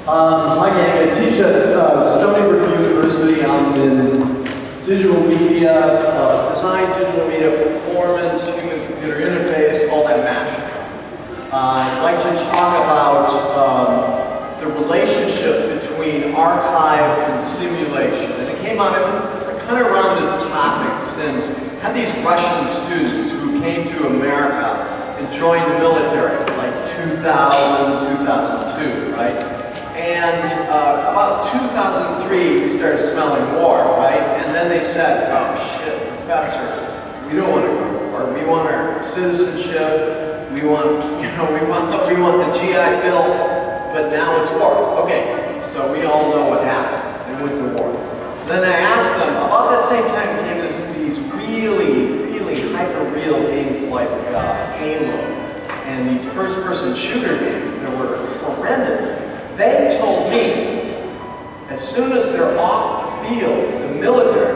Hi gang, I teach at Stony Brook University. I'm in digital media, design, digital media, performance, human-computer interface, all that mashup. I'd like to talk about the relationship between archive and simulation. And it came out kind of around this topic since I had these Russian students who came to America and joined the military, like 2000, 2002, right? And about 2003, we started smelling war, right? And then they said, oh shit, professor, we don't want to go to war. We want our citizenship. We want, we want the GI Bill, but now it's war. Okay, so we all know what happened. They went to war. Then I asked them, about that same time came these really hyper-real games like Halo and these first-person shooter games that were horrendous. They told me, as soon as they're off the field, the military,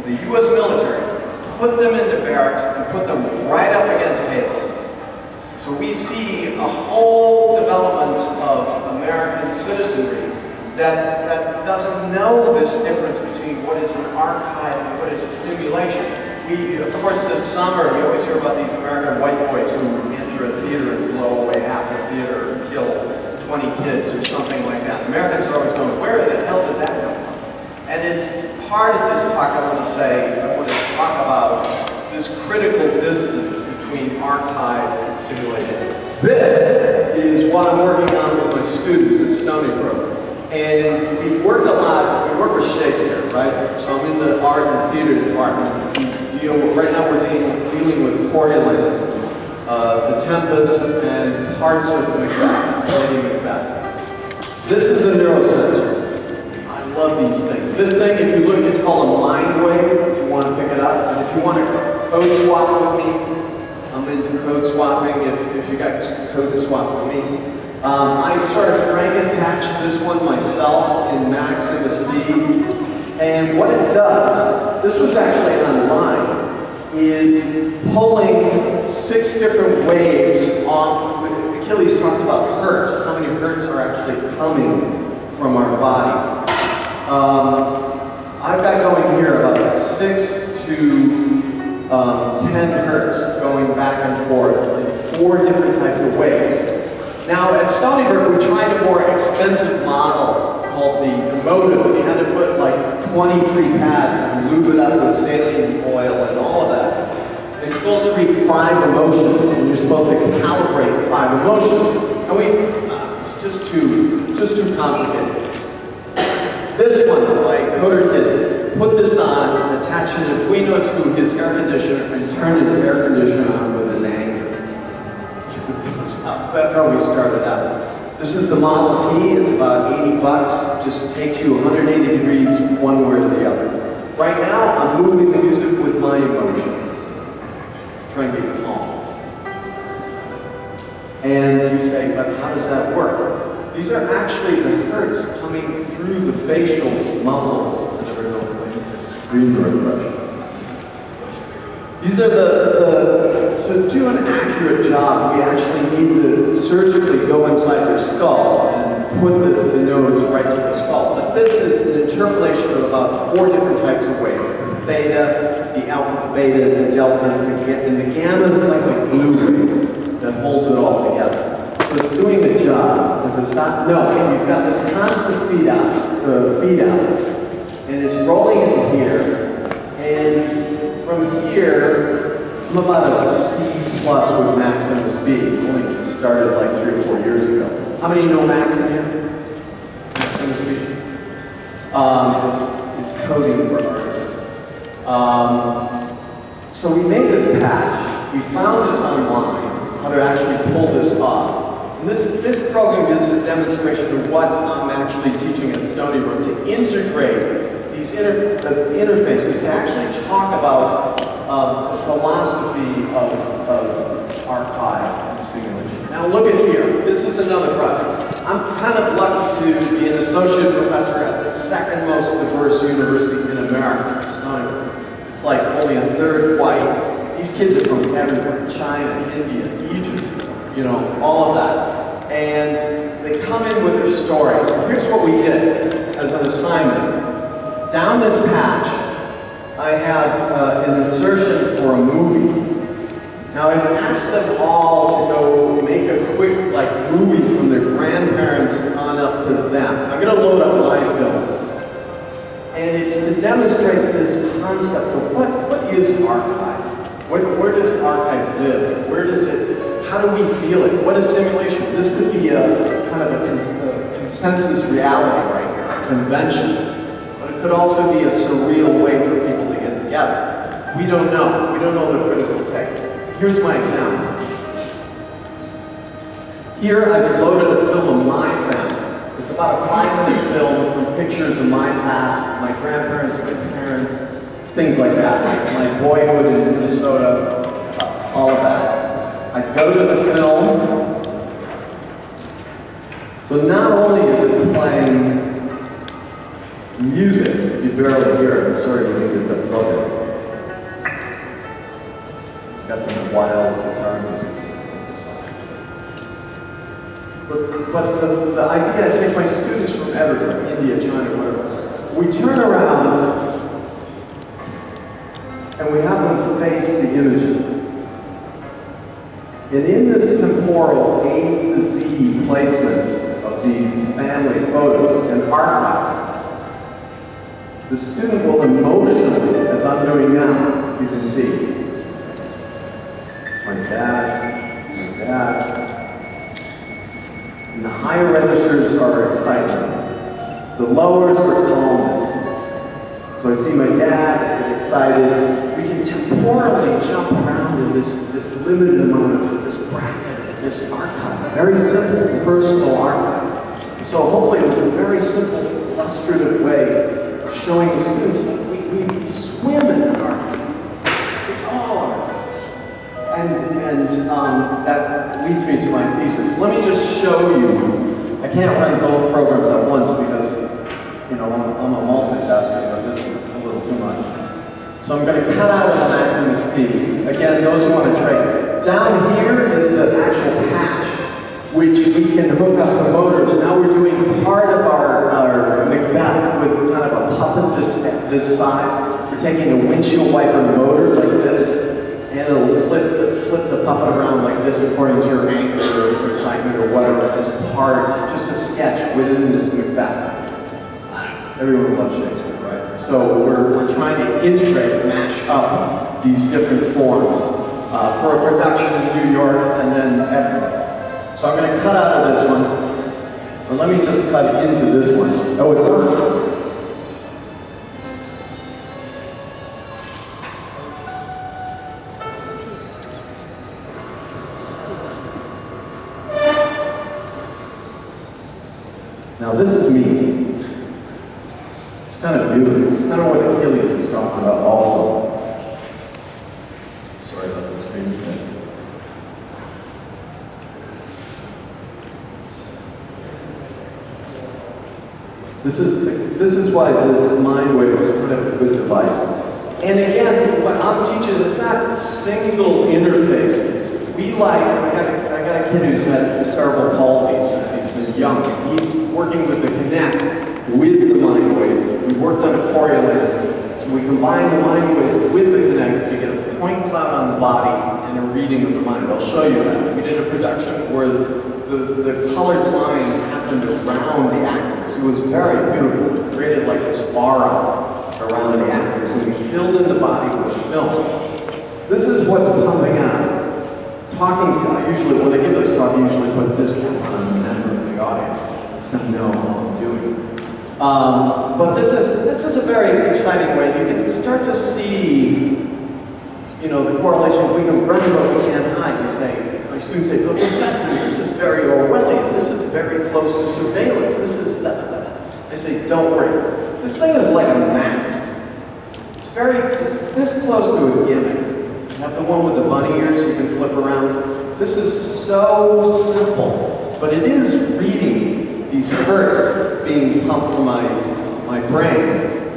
the US military, put them into barracks and put them right up against Halo. So we see a whole development of American citizenry that doesn't know this difference between what is an archive and what is simulation. Of course, this summer, we always hear about these American white boys who enter a theater and blow away half the theater and kill 20 kids or something like that. Americans are always going, where the hell did that come from? And it's part of this talk I want to talk about this critical distance between archive and simulation. This is what I'm working on with my students at Stony Brook. And we work a lot, we work with Shakespeare, right? So I'm in the art and theater department. Right now we're dealing with Coriolanus, the Tempest, and parts of Macbeth, Lady Macbeth. This is a neurosensor. I love these things. This thing, if you look, it's called a mind wave, if you want to pick it up. And if you want to code swap with me, I'm into code swapping, if you got code to swap with me. I started Frankenpatch this one myself in Maximus B. And what it does, this was actually online, is pulling 6 different waves off. Achilles talked about hertz, how many hertz are actually coming from our bodies. I've got going here about 6 to 10 hertz going back and forth in 4 different types of waves. Now at Stony Brook, we tried a more expensive model called the emotive, and you had to put like 23 pads and lube it up with saline oil and all of that. It's supposed to read 5 emotions, and you're supposed to calibrate 5 emotions. And it's just too complicated. This one, like Coder Kid, put this on, attach an Arduino to his air conditioner, and turn his air conditioner on with his anger. That's how we started out. This is the Model T. It's about 80 bucks. Just takes you 180 degrees one way or the other. Right now, I'm moving the music with my emotions. Let's try and get calm. And you say, but how does that work? These are actually the hertz coming through the facial muscles. I never know if screen refresh. These are to do an accurate job, we actually need to surgically go inside their skull and put the nose right to the skull. But this is an interpolation of about 4 different types of waves. The theta, the alpha, the beta, the delta, and the gamma is like a glue wave that holds it all together. So it's doing the job. You've got this constant feed out, and it's rolling into here, and from here, I'm about a C+ with Maximus B. Only started like 3 or 4 years ago. How many know Max in here? Maximus B? It's coding for artists. So we made this patch. We found this online, how to actually pull this off. And this program gives a demonstration of what I'm actually teaching at Stony Brook, to integrate these interfaces, to actually talk about the philosophy of archive and simulation. Now look at here. This is another project. I'm kind of lucky to be an associate professor at the 2nd most diverse university in America. It's like only a 1/3 white. These kids are from everywhere: China, India, Egypt, all of that. and they come in with their stories. So here's what we did as an assignment. Down this patch, I have an insertion for a movie. Now I've asked them all to go make a quick movie from their grandparents on up to them. I'm going to load up my film. And it's to demonstrate this concept of what is archive? Where does archive live? Where does it, how do we feel it? What is simulation? This could be a kind of a consensus reality right here, a convention. But it could also be a surreal way for people to get together. We don't know. We don't know the critical take. Here's my example. Here I've loaded a film of my family. It's about a 5-minute film from pictures of my past, my grandparents, my parents, things like that. My boyhood in Minnesota, all of that. I go to the film. So not only is it playing music, you barely hear it. I'm sorry you didn't get that program. Got some wild guitar music. But the idea, I take my students from everywhere, India, China, whatever. We turn around and we have them face the images. And in this temporal A to Z placement of these family photos and archive, the student will emotionally, as I'm doing now, you can see, my dad. And the higher registers are excitement. The lowers are calmness. So I see my dad get excited. We can temporally jump around in this limited amount of this bracket, this archive. Very simple, personal archive. So hopefully it was a very simple, illustrative way of showing the students that we swim in an archive. It's all art. And that leads me to my thesis. Let me just show you. I can't run both programs at once because, I'm a multitasker, but this is a little too much. So I'm going to cut out of Maximus P. Again, those who want to trade. Down here is the actual patch, which we can hook up to motors. Now we're doing part of our Macbeth with kind of a puppet this size. We're taking a windshield wiper motor like this, and it'll flip the puppet around like this according to your anger or excitement or whatever as part, just a sketch within this Macbeth. Everyone loves Shakespeare, right? So we're trying to integrate, mash up these different forms for a production in New York and then Edinburgh. So I'm going to cut out of this one, or let me just cut into this one. Oh, it's on. Now this is me. It's kind of beautiful. It's kind of what Achilles was talking about also. Sorry about the screen set. This is why this mind wave is kind of a good device. And again, what I'm teaching is not single interfaces. I got a kid who's had cerebral palsy since he's been young. He's working with the Connect with the mind wave. We worked on a Coriolanus. So we combined the mind wave with the Connect to get a point cloud on the body and a reading of the mind. I'll show you that. We did a production where the colored line happened around the actors. It was very beautiful. It created like this aura around the actors, and we filled in the body with film. This is what's pumping out. I usually, when I give this talk, I usually put this camera on the member of the audience to know what I'm doing. But this is a very exciting way. You can start to see, the correlation. We can run but we can't hide. My students say, but Professor, this is very Orwellian. This is very close to surveillance. This is blah, blah, blah. I say, don't worry. This thing is like a mask. It's this close to a gimmick. You have the one with the bunny ears you can flip around. This is so simple, but it is reading these hertz being pumped from my brain,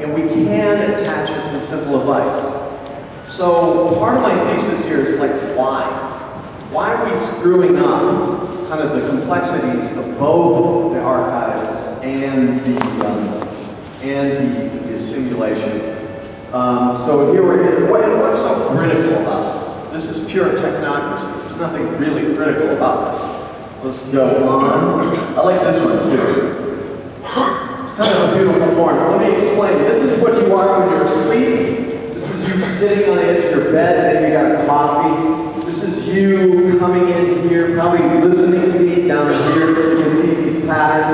and we can attach it to simple device. So part of my thesis here is like, why? Why are we screwing up kind of the complexities of both the archive and the simulation. So here we're in, what's so critical about this? This is pure technocracy. There's nothing really critical about this. Let's go on. I like this one too. It's kind of a beautiful form. Let me explain. This is what you are when you're asleep. This is you sitting on the edge of your bed, and you got a coffee. This is you coming in here, probably listening to me down here. You can see these patterns.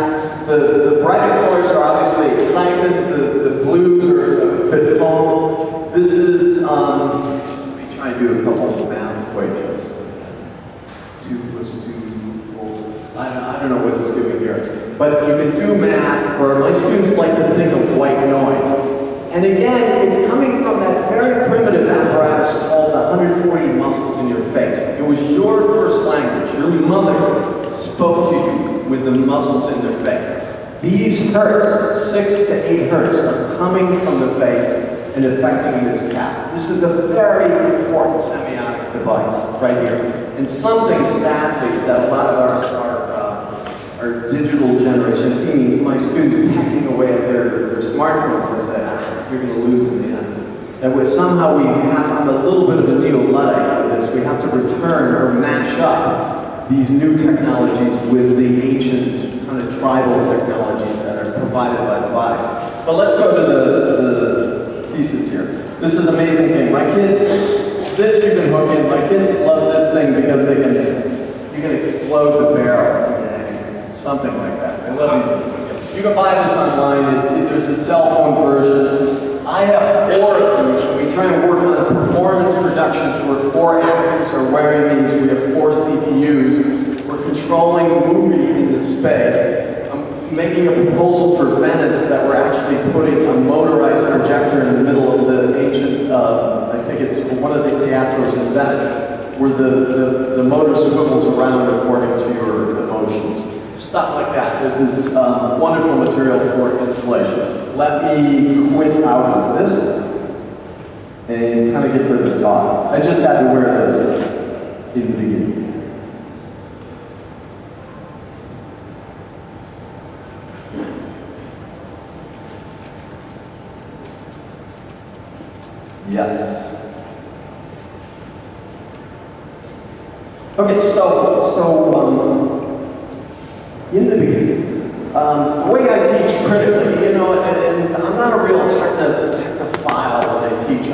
The brighter colors are obviously excitement. The blues are a bit calm. This is, let me try and do a couple of math equations. 2 plus 2, 4. I don't know what it's doing here. But you can do math, or my students like to think of white noise. And again, it's coming from that very primitive apparatus called the 140 muscles in your face. It was your first language. Your mother spoke to you with the muscles in their face. These hertz, 6 to 8 hertz, are coming from the face and affecting this cap. This is a very important semiotic device right here. And something, sadly, that a lot of our digital generation sees my students pecking away at their smartphones and say, you're going to lose in the end. And somehow we have a little bit of a neo-Luddite out of this. We have to return or mash up these new technologies with the ancient kind of tribal technologies that are provided by the body. But let's go to the thesis here. This is an amazing thing. My kids, this you can hook in. My kids love this thing because you can explode the barrel. Something like that. I love these. You can buy this online. There's a cell phone version. I have 4 of these. We try and work on performance productions where 4 actors are wearing these. We have 4 CPUs. We're controlling movie in the space. I'm making a proposal for Venice that we're actually putting a motorized projector in the middle of the ancient, I think it's one of the teatros in Venice, where the motor swivels around according to your emotions. Stuff like that. This is wonderful material for installations. Let me quit out of this and kind of get to the top. I just had to wear this in the beginning. Yes. Okay, so in the beginning, the way I teach critically, and I'm not a real technophile when I teach. I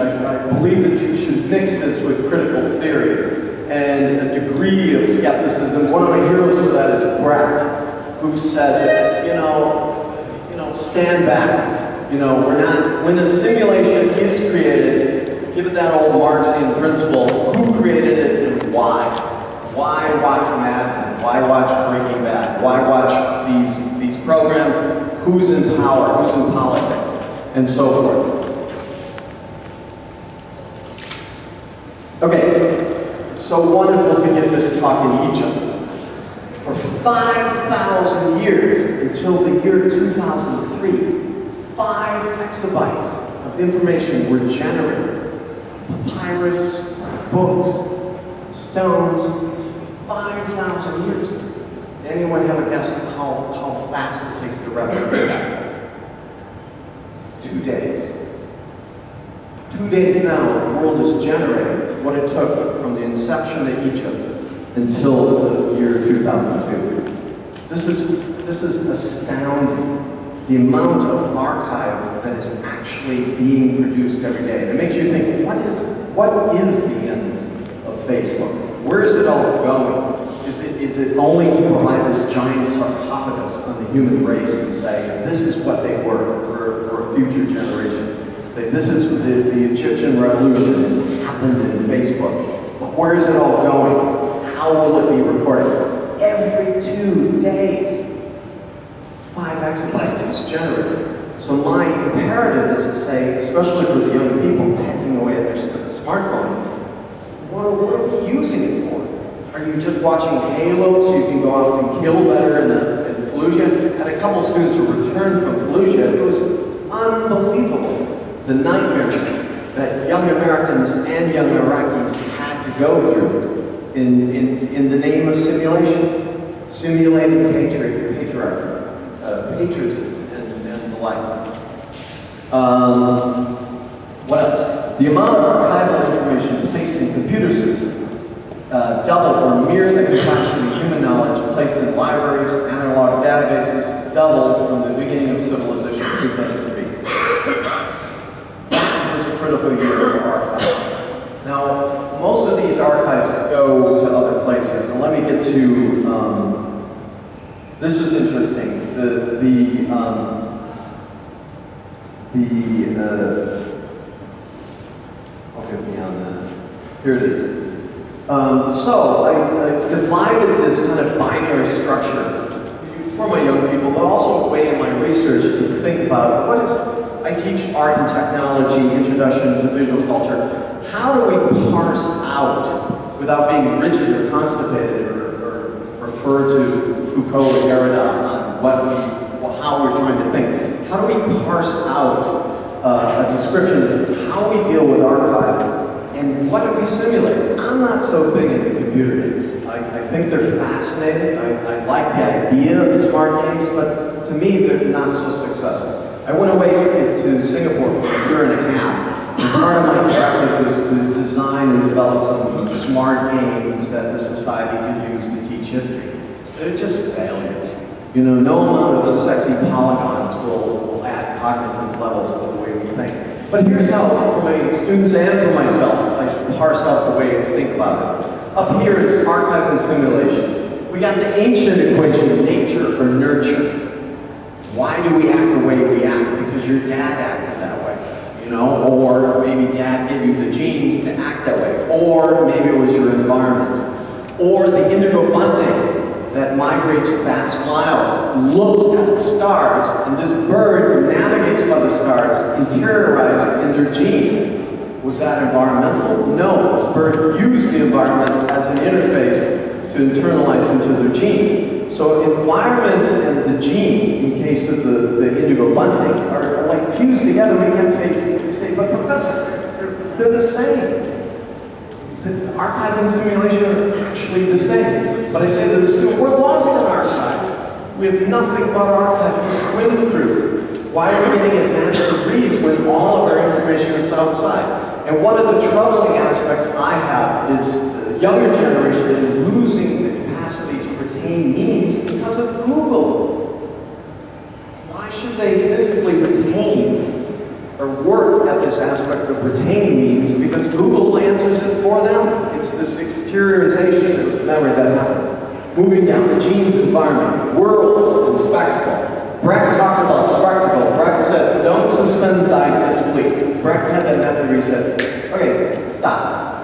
believe that you should mix this with critical theory and a degree of skepticism. One of my heroes for that is Brecht, who said that, stand back. We're not, when a simulation is created, give it that old Marxian principle, who created it and why? Why watch Mad Men? Why watch Breaking Bad? Why watch these programs? Who's in power? Who's in politics? And so forth. Okay, so wonderful to get this talk in Egypt. For 5,000 years, until the year 2003, 5 exabytes of information were generated. Papyrus, books, stones, 5,000 years. Anyone have a guess how fast it takes to replicate that? 2 days. 2 days now, the world is generating what it took from the inception of Egypt until the year 2002. This is astounding. The amount of archive that is actually being produced every day. And it makes you think, what is the end of Facebook? Where is it all going? Is it only to provide this giant sarcophagus on the human race and say, this is what they were for a future generation? Say, this is the Egyptian revolution has happened in Facebook. But where is it all going? How will it be recorded? Every 2 days, 5 exabytes is generated. So my imperative is to say, especially for the young people pecking away at their smartphones, what are we using it for? Are you just watching Halo so you can go off and kill better in Fallujah? Had a couple of students who returned from Fallujah. It was unbelievable. The nightmare that young Americans and young Iraqis had to go through in the name of simulation. simulating patriotism, and the like. What else? The amount of archival information placed in computer systems doubled or mirror the capacity of human knowledge placed in libraries, analog databases, doubled from the beginning of civilization in 2003. That was a critical year for archives. Now, most of these archives go to other places, and let me get to, this was interesting. I'll get beyond that. Here it is. So I divided this kind of binary structure for my young people, but also a way in my research to think about I teach art and technology, introduction to visual culture. How do we parse out, without being rigid or constipated, or refer to Foucault and Derrida on how we're trying to think? How do we parse out a description of how we deal with archive? And what do we simulate? I'm not so big into computer games. I think they're fascinating. I like the idea of smart games, but to me, they're not so successful. I went away to Singapore for a year and a half, and part of my objective was to design and develop some smart games that the society could use to teach history. They're just failures. You know, no amount of sexy polygons will add cognitive levels to the way we think. But here's how, for my students and for myself, I parse out the way I think about it. Up here is archive and simulation. We got the ancient equation, nature or nurture. Why do we act the way we act? Because your dad acted that way, you know? Or maybe dad gave you the genes to act that way. Or maybe it was your environment. Or the indigo bunting that migrates vast miles, looks at the stars, and this bird navigates by the stars, interiorized in their genes. Was that environmental? No, this bird used the environment as an interface to internalize into their genes. So environments and the genes, in case of the indigo bunting, are like fused together. We can't say, but professor, they're the same. The archive and simulation are actually the same. But I say to the student, we're lost in archives. We have nothing but archive to swim through. Why are we getting advanced degrees when all of our information is outside? And one of the troubling aspects I have is the younger generation losing the capacity to retain meanings because of Google. Why should they physically retain or work at this aspect of retaining meanings? Because Google answers it for them. It's this exteriorization of memory that happens. Moving down, the genes, environment, world, and spectacle. Brecht talked about spectacle. Brecht said, don't suspend thy disbelief. Brecht had that method where he says, okay, stop.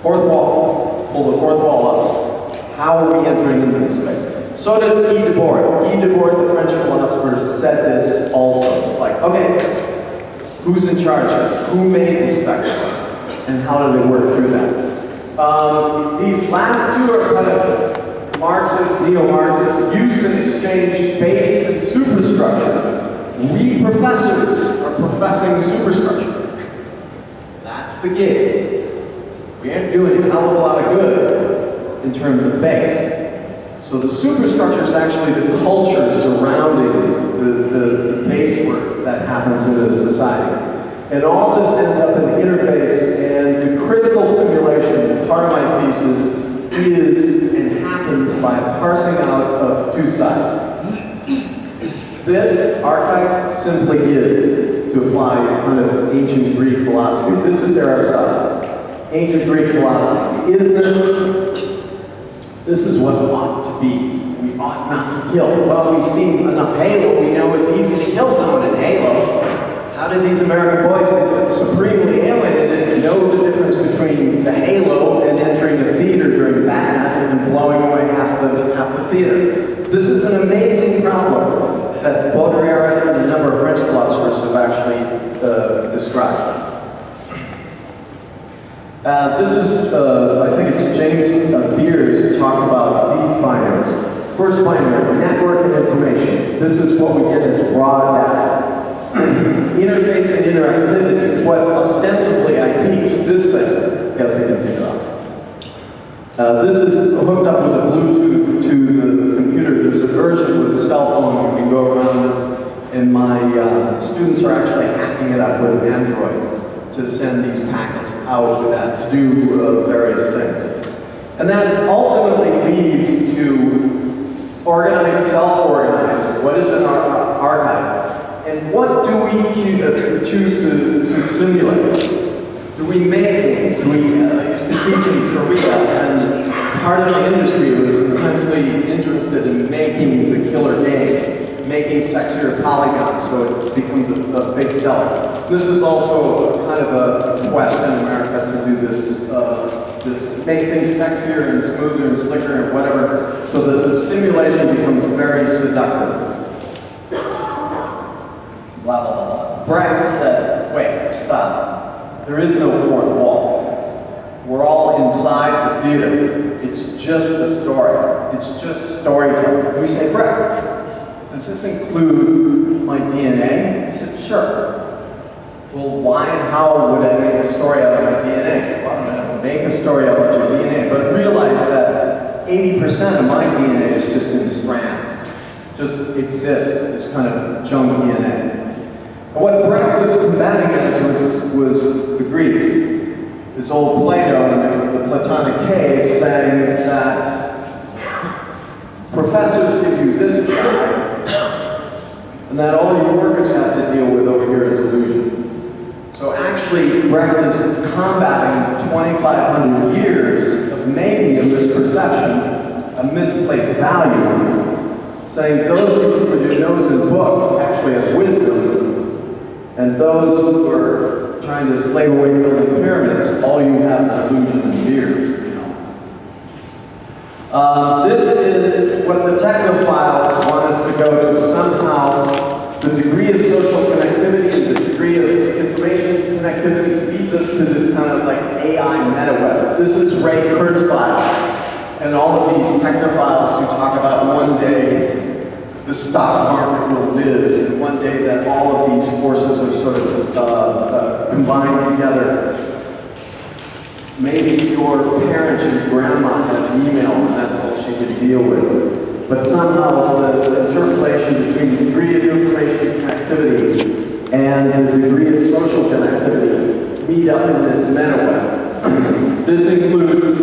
Fourth wall, pull the fourth wall up. How are we entering into this space? So did Guy Debord. Guy Debord, the French philosopher, said this also. It's like, okay, who's in charge here? Who made the spectacle? And how do they work through that? These last two are kind of Marxist, neo-Marxist, use and exchange base and superstructure. We professors are professing superstructure. That's the gig. We ain't doing a hell of a lot of good in terms of base. So the superstructure is actually the culture surrounding the base work that happens in a society. And all this ends up in the interface, and the critical simulation, part of my thesis, is and happens by parsing out of two sides. This archive simply is, to apply kind of ancient Greek philosophy. This is Aristotle. Ancient Greek philosophy. This is what ought to be. We ought not to kill. Well, we've seen enough Halo, we know it's easy to kill someone in Halo. How did these American boys get supremely alienated and know the difference between the halo and entering the theater during Batman and blowing away half the theater? This is an amazing problem that Baudrillard and a number of French philosophers have actually described. This is, I think it's James Beers talked about these binaries. First binary, network and information. This is what we get as raw data. Interface and interactivity is what ostensibly I teach. This thing. Yes, I can take it off. This is hooked up with a Bluetooth to the computer. There's a version with a cell phone you can go around, and my students are actually hacking it up with Android to send these packets out with that to do various things. And that ultimately leads to organize, self-organize. What is an archive? And what do we choose to simulate? Do we make things? I used to teach in Korea, and part of the industry was intensely interested in making the killer game, making sexier polygons so it becomes a big seller. This is also kind of a quest in America to do this make things sexier and smoother and slicker and whatever, so that the simulation becomes very seductive. Blah, blah, blah, blah. Brecht said, wait, stop. There is no fourth wall. We're all inside the theater. It's just a story. It's just storytelling. And we say, Brecht, does this include my DNA? He said, sure. Well, why and how would I make a story out of my DNA? Well, I'm going to make a story about your DNA, but realize that 80% of my DNA is just in strands. Just exist, this kind of junk DNA. And what Brecht was combating against was the Greeks. This old Plato in the Platonic cave saying that professors give you this job, and that all your workers have to deal with over here is illusion. So actually, Brecht is combating 2,500 years of maybe a misperception, a misplaced value, saying those who put your nose in books actually have wisdom, and those who are trying to slave away building pyramids, all you have is illusion and fear, you know. This is what the technophiles want us to go to. Somehow, the degree of social connectivity and the degree of information connectivity leads us to this kind of like AI meta-web. This is Ray Kurzweil and all of these technophiles who talk about one day the stock market will live, and one day that all of these forces are sort of combined together. Maybe your parents or your grandma has email and that's all she can deal with. But somehow the interpolation between the degree of information connectivity and the degree of social connectivity meet up in this meta-web. This includes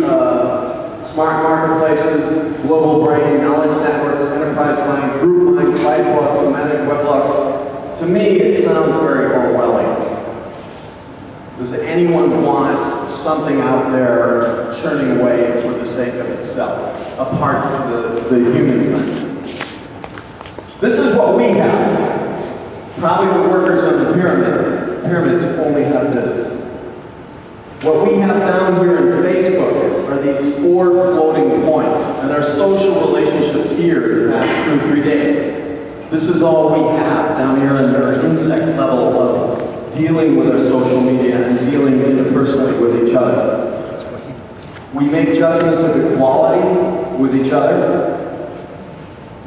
smart marketplaces, global brain, knowledge networks, enterprise mind, group mind, site blogs, semantic weblogs. To me, it sounds very Orwellian. Does anyone want something out there churning away for the sake of itself, apart from the human kind? This is what we have. Probably the workers on the pyramids only have this. What we have down here in Facebook are these 4 floating points, and our social relationships here past 2 or 3 days. This is all we have down here in our insect level of dealing with our social media and dealing interpersonally with each other. We make judgments of equality with each other.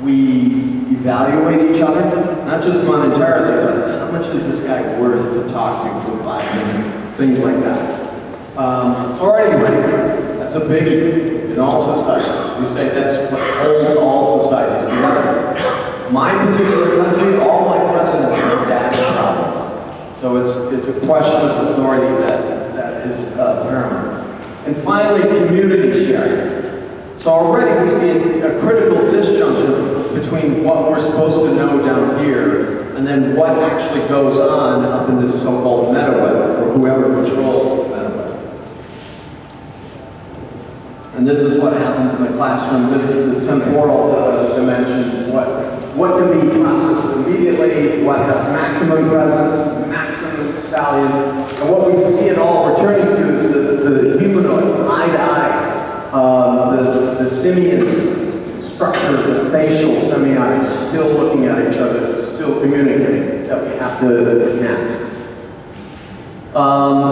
We evaluate each other, not just monetarily, but how much is this guy worth to talk to for 5 minutes? Things like that. Authority ranking, that's a biggie in all societies. We say that's what holds all societies together. My particular country, all my presidents have daddy problems. So it's a question of authority that is paramount. And finally, community sharing. So already we see a critical disjunction between what we're supposed to know down here and then what actually goes on up in this so-called meta-web, or whoever controls the meta-web. And this is what happens in the classroom. This is the temporal dimension. What can be processed immediately, what has maximum presence, maximum stallions. And what we see it all returning to is the humanoid, eye-to-eye, the simian structure, the facial semiotics, still looking at each other, still communicating, that we have to enhance.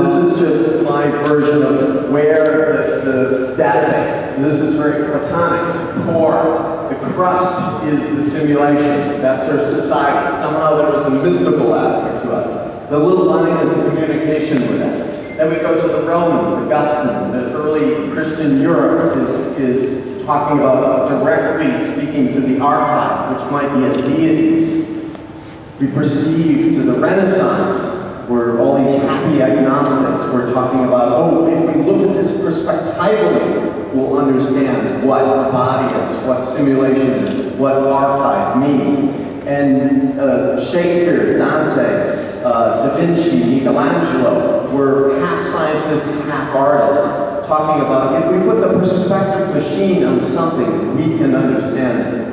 This is just my version of where the database, and this is very platonic, core. The crust is the simulation. That's our society. Somehow there was a mystical aspect to it. The little line is communication with it. Then we go to the Romans, Augustine, the early Christian Europe is talking about directly speaking to the archive, which might be a deity. We proceed to the Renaissance, where all these happy agnostics were talking about, oh, if we look at this perspectively, we'll understand what the body is, what simulation is, what archive means. And Shakespeare, Dante, Da Vinci, Michelangelo were half scientists, half artists, talking about if we put the perspective machine on something, we can understand it.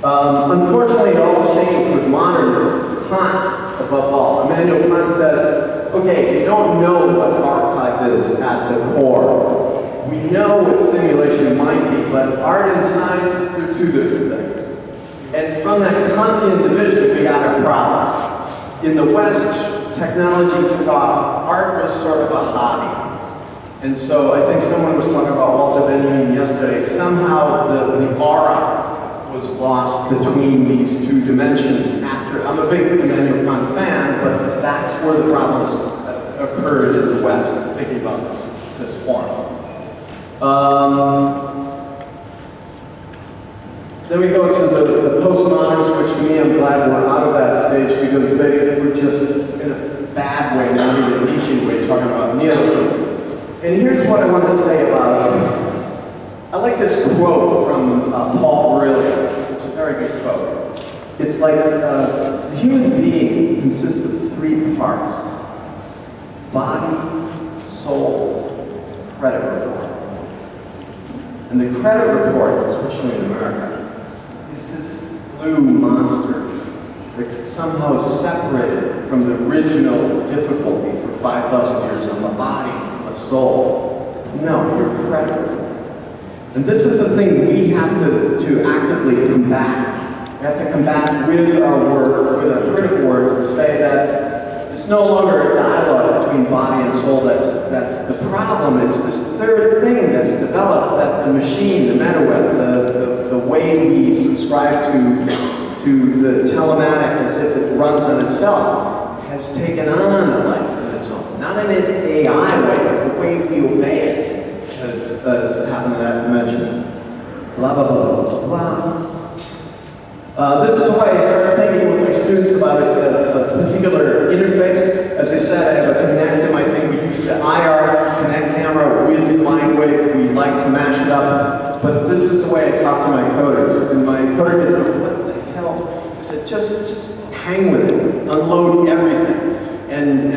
Unfortunately, it all changed with modernism. Kant, above all. Immanuel Kant said, okay, we don't know what archive is at the core. We know what simulation might be, but art and science are two different things. And from that Kantian division, we got our problems. In the West, technology took off. Art was sort of a hobby. And so I think someone was talking about Walter Benjamin yesterday. Somehow the aura was lost between these two dimensions after. I'm a big Immanuel Kant fan, but that's where the problems occurred in the West, thinking about this form. Then we go to the postmoderns, which to me, I'm glad we're out of that stage because they were just, in a bad way, not even a Nietzsche way, talking about nihilism. And here's what I want to say about it. I like this quote from Paul Virilio. It's a very good quote. It's like the human being consists of three parts: body, soul, credit report. And the credit report, especially in America, is this blue monster that's somehow separated from the original difficulty for 5,000 years on the body, on the soul. No, your credit report. And this is the thing we have to actively combat. We have to combat with our work, with our critical work, to say that it's no longer a dialogue between body and soul that's the problem. It's this third thing that's developed, that the machine, the metaweb, the way we subscribe to the telematic as if it runs on itself, has taken on a life of its own. Not in an AI way, but the way we obey it. As happened in that dimension. Blah, blah, blah, blah, blah. This is the way I started thinking with my students about a particular interface. As I said, I have a Connect in my thing. We use the IR Connect camera with MindWave. We like to mash it up. But this is the way I talk to my coders. And my coder gets, what the hell? I said, just hang with it. Unload everything. And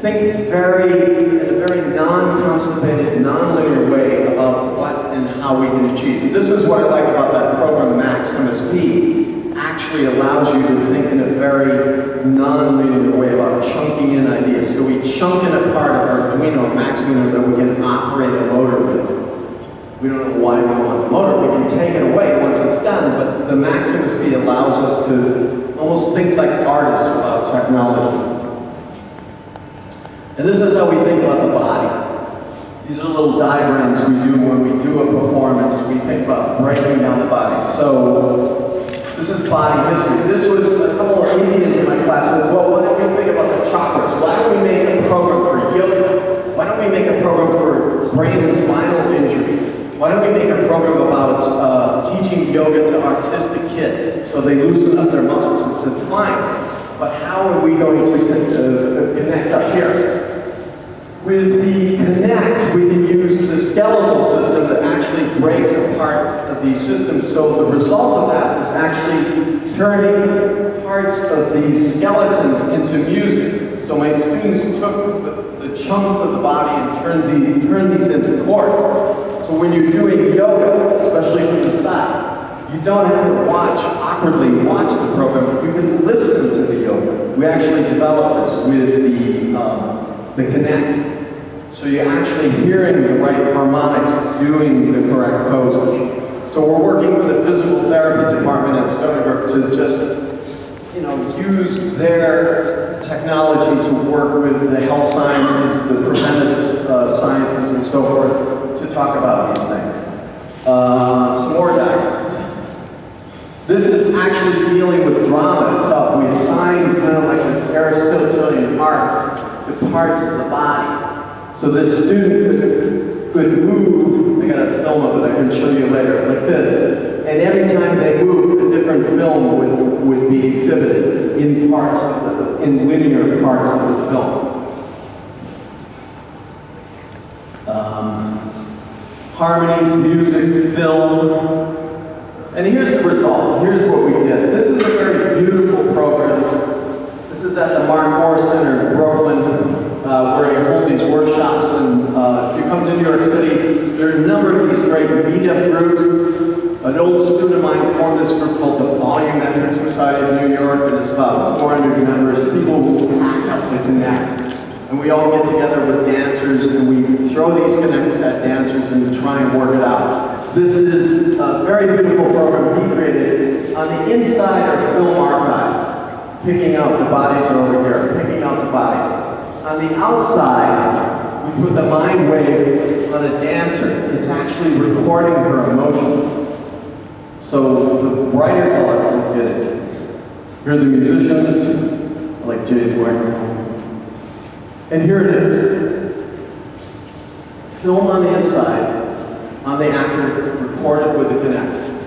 think in a very non-constipated, non-linear way about what and how we can achieve. And this is what I like about that program, Max MSP. Actually allows you to think in a very non-linear way about chunking in ideas. So we chunk in a part of our Arduino, Maxwino, that we can operate a motor with. We don't know why we want the motor. We can take it away once it's done, but the Max MSP allows us to almost think like artists about technology. And this is how we think about the body. These are little diagrams we do when we do a performance. We think about breaking down the body. So this is body history. This was a couple of Indians in my class said, well, what do you think about the chakras? Why don't we make a program for yoga? Why don't we make a program for brain and spinal injuries? Why don't we make a program about teaching yoga to autistic kids so they loosen up their muscles? And said, fine, but how are we going to connect up here? With the Connect, we can use the skeletal system that actually breaks apart of these systems. So the result of that is actually turning parts of these skeletons into music. So my students took the chunks of the body and turned these into chords. So when you're doing yoga, especially from the side, you don't have to awkwardly watch the program, but you can listen to the yoga. We actually developed this with the Connect. So you're actually hearing the right harmonics, doing the correct poses. So we're working with the physical therapy department at Stony Brook to just, use their technology to work with the health sciences, the preventative sciences, and so forth, to talk about these things. Some more diagrams. This is actually dealing with drama itself. We assign kind of like this Aristotelian art to parts of the body. So this student could move, I got a film of it I can show you later, like this, and every time they move, a different film would be exhibited in parts of in linear parts of the film. Harmonies, music, film, and here's the result. Here's what we did. This is a very beautiful program. This is at the Mark Moore Center in Brooklyn, where you hold these workshops. And if you come to New York City, there are a number of these great meetup groups. An old student of mine formed this group called the Volumetric Society of New York, and it's about 400 members, people who hack up to connect. And we all get together with dancers, and we throw these connect set dancers and we try and work it out. This is a very beautiful program he created. On the inside are film archives, picking out the bodies over here, picking out the bodies. On the outside, we put the mind wave on a dancer. It's actually recording her emotions. So the brighter colors will get it. Here are the musicians, I like Jay's microphone. And here it is. Film on the inside, on the actor, recorded with the Connect.